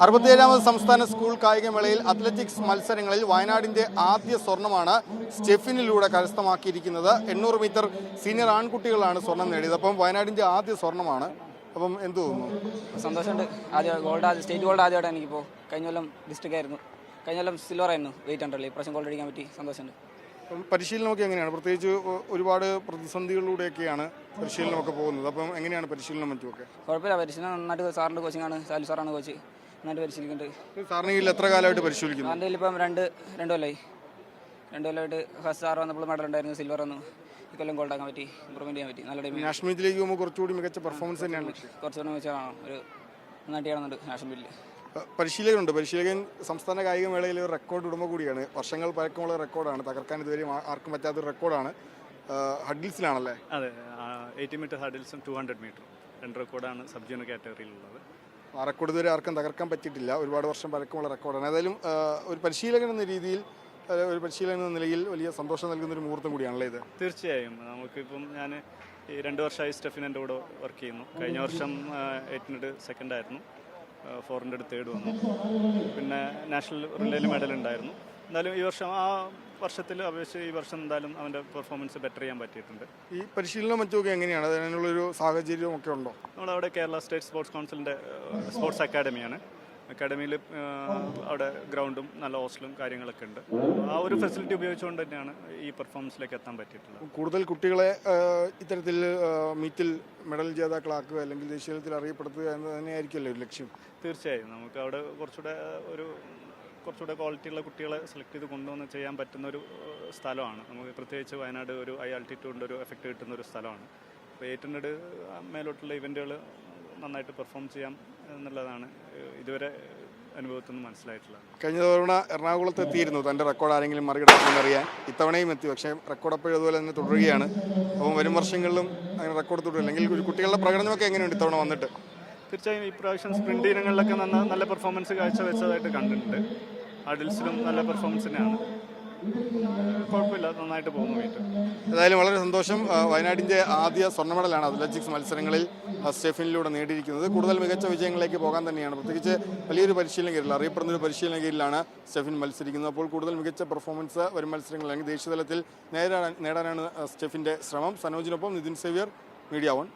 67ാമത് സംസ്ഥാന school കായികമേളയിൽ athletics മത്സരങ്ങളിൽ വയനാടിന്റെ ആദ്യ സ്വർണ്ണമാണ് സ്റ്റെഫിനിലൂടെ കരസ്ഥമാക്കിയിരിക്കുന്നത്. 800 മീറ്റർ സീനിയർ ആൺകുട്ടികളാണ് സ്വർണം നേടിയത്. അപ്പം വയനാടിന്റെ ആദ്യ സ്വർണ്ണമാണ്. അപ്പം എന്ത് തോന്നുന്നു? സന്തോഷമുണ്ട്. സ്റ്റേറ്റ് ഗോൾഡ് ആദ്യമായിട്ടാണ് എനിക്കിപ്പോൾ. കഴിഞ്ഞ കൊല്ലം ഡിസ്ട്രിക്റ്റ് ആയിരുന്നു, കഴിഞ്ഞ കൊല്ലം സിൽവർ ആയിരുന്നു 800. ഇപ്രാവശ്യം ഗോൾഡ് അടിക്കാൻ പറ്റി, സന്തോഷമുണ്ട്. പരിശീലനമൊക്കെ എങ്ങനെയാണ്? പ്രത്യേകിച്ച് ഒരുപാട് പ്രതിസന്ധികളിലൂടെയൊക്കെയാണ് പരിശീലനമൊക്കെ പോകുന്നത്. അപ്പം എങ്ങനെയാണ് പരിശീലനം മറ്റുമൊക്കെ? കുഴപ്പമില്ല, പരിശീലനം നന്നായിട്ട്. സാറിൻ്റെ കോച്ചിങ്ങാണ്, സാലു സാറാണ് കോച്ച്, നന്നായിട്ട് പരിശീലിക്കുന്നുണ്ട്. സാറിന് കീഴിൽ എത്ര കാലമായിട്ട് പരിശീലിക്കുന്നു? സാറിൻ്റെ കയ്യിൽ ഇപ്പം രണ്ട് കൊല്ലമായിട്ട്. ഫസ്റ്റ് സാർ വന്നപ്പോൾ മെഡൽ ഉണ്ടായിരുന്നു, സിൽവർ വന്നു. ഈ കൊല്ലം ഗോൾഡ് ആക്കാൻ പറ്റി, ഇമ്പ്രൂവ്മെന്റ് ചെയ്യാൻ പറ്റി. നല്ല ടൈം. നാഷണൽ മീറ്റിലേക്ക് പോകുമ്പോൾ കുറച്ചുകൂടി മികച്ച പെർഫോമൻസ് തന്നെയാണ്. കുറച്ചുകൂടി മികച്ചതാണ്. ഒരു നന്നായിട്ട് കാണുന്നുണ്ട് നാഷണൽ മീറ്റിൽ. പരിശീലകൻ സംസ്ഥാന കായികമേളയിൽ ഒരു റെക്കോർഡ് ഉടമ കൂടിയാണ്. വർഷങ്ങൾ പഴക്കമുള്ള റെക്കോർഡാണ്, തകർക്കാൻ ഇതുവരെ ആർക്കും പറ്റാത്തൊരു റെക്കോർഡാണ്. ഹഡിൽസിലാണല്ലേ? അതെ, 80 മീറ്റർ ഹഡിൽസും 200 മീറ്ററും രണ്ട് റെക്കോർഡാണ് സബ് ജൂനിയർ കാറ്റഗറിയിലുള്ളത്. ആ റെക്കോർഡ് ഇതുവരെ ആർക്കും തകർക്കാൻ പറ്റിയിട്ടില്ല. ഒരുപാട് വർഷം പഴക്കമുള്ള റെക്കോർഡാണ്. ഏതായാലും ഒരു പരിശീലകൻ എന്ന രീതിയിൽ, ഒരു പരിശീലകൻ എന്ന നിലയിൽ വലിയ സന്തോഷം നൽകുന്നൊരു മുഹൂർത്തം കൂടിയാണല്ലേ ഇത്? തീർച്ചയായും. നമുക്കിപ്പം ഞാൻ ഈ 2 വർഷമായി സ്റ്റെഫിൻ്റെ കൂടെ വർക്ക് ചെയ്യുന്നു. കഴിഞ്ഞ വർഷം 800 സെക്കൻഡ് ആയിരുന്നു, 400 തേർഡ് വന്നു. പിന്നെ നാഷണൽ റിലേയിൽ മെഡൽ ഉണ്ടായിരുന്നു. എന്തായാലും ഈ വർഷം ആ വർഷത്തിൽ അപേക്ഷിച്ച് ഈ വർഷം എന്തായാലും അവൻ്റെ പെർഫോമൻസ് ബെറ്റർ ചെയ്യാൻ പറ്റിയിട്ടുണ്ട്. ഈ പരിശീലനം മറ്റുമൊക്കെ എങ്ങനെയാണ്? അതിനുള്ളൊരു സാഹചര്യം ഒക്കെ ഉണ്ടോ? നമ്മളവിടെ കേരള സ്റ്റേറ്റ് സ്പോർട്സ് കൗൺസിലിൻ്റെ സ്പോർട്സ് അക്കാഡമിയാണ്. അക്കാഡമിയിൽ അവിടെ ഗ്രൗണ്ടും നല്ല ഹോസ്റ്റലും കാര്യങ്ങളൊക്കെ ഉണ്ട്. ആ ഒരു ഫെസിലിറ്റി ഉപയോഗിച്ചുകൊണ്ട് തന്നെയാണ് ഈ പെർഫോമൻസിലേക്ക് എത്താൻ പറ്റിയിട്ടുള്ളത്. കൂടുതൽ കുട്ടികളെ ഇത്തരത്തിൽ മീറ്റിൽ മെഡൽ ജേതാക്കളാക്കുക, അല്ലെങ്കിൽ ദേശീയ തലത്തിൽ അറിയപ്പെടുത്തുക എന്ന് തന്നെയായിരിക്കുമല്ലോ ഒരു ലക്ഷ്യം. തീർച്ചയായും. നമുക്ക് അവിടെ കുറച്ചുകൂടെ ക്വാളിറ്റിയുള്ള കുട്ടികളെ സെലക്ട് ചെയ്ത് കൊണ്ടുവന്ന് ചെയ്യാൻ പറ്റുന്ന ഒരു സ്ഥലമാണ്. നമുക്ക് പ്രത്യേകിച്ച് വയനാട് ഒരു ഹൈ ആൾട്ടിറ്റ്യൂഡിൻ്റെ ഒരു എഫക്റ്റ് കിട്ടുന്ന ഒരു സ്ഥലമാണ്. അപ്പോൾ 800 മേലോട്ടുള്ള ഇവൻറ്റുകൾ നന്നായിട്ട് പെർഫോം ചെയ്യാം എന്നുള്ളതാണ് ഇതുവരെ അനുഭവത്തിൽ നിന്ന് മനസ്സിലായിട്ടുള്ളത്. കഴിഞ്ഞ തവണ എറണാകുളത്ത് എത്തിയിരുന്നു തൻ്റെ റെക്കോർഡ് ആരെങ്കിലും മറികടക്കുമെന്ന് അറിയാൻ. ഇത്തവണയും എത്തി, പക്ഷേ റെക്കോർഡ് അപ്പോഴും അതുപോലെ തന്നെ തുടരുകയാണ്. അപ്പം വരും വർഷങ്ങളിലും അങ്ങനെ റെക്കോർഡ് തുടരും. അല്ലെങ്കിൽ കുട്ടികളുടെ പ്രകടനമൊക്കെ എങ്ങനെയുണ്ട് ഇത്തവണ വന്നിട്ട്? തീർച്ചയായും ഈ പ്രാവശ്യം സ്പ്രിന്റ് ഇനങ്ങളിലൊക്കെ നല്ല പെർഫോമൻസ് കാഴ്ചവെച്ചതായിട്ട് കണ്ടിട്ടുണ്ട്. ഹഡിൽസിലും നല്ല പെർഫോമൻസ് തന്നെയാണ്. കുഴപ്പമില്ല, നന്നായിട്ട് പോകുന്നു വീട്ടിൽ. ഏതായാലും വളരെ സന്തോഷം. വയനാടിൻ്റെ ആദ്യ സ്വർണ്ണ മെഡലാണ് അത്ലറ്റിക്സ് മത്സരങ്ങളിൽ സ്റ്റെഫിനിലൂടെ നേടിയിരിക്കുന്നത്. കൂടുതൽ മികച്ച വിജയങ്ങളിലേക്ക് പോകാൻ തന്നെയാണ്. പ്രത്യേകിച്ച് വലിയൊരു പരിശീലന കീഴിൽ, അറിയപ്പെടുന്ന ഒരു പരിശീലന കീഴിലാണ് സ്റ്റെഫിൻ മത്സരിക്കുന്നത്. അപ്പോൾ കൂടുതൽ മികച്ച പെർഫോമൻസ് വരും മത്സരങ്ങളിൽ അല്ലെങ്കിൽ ദേശീയതലത്തിൽ നേടാനാണ് സ്റ്റെഫിൻ്റെ ശ്രമം. സനോജിനൊപ്പം നിതിൻ സേവ്യർ, മീഡിയ 1.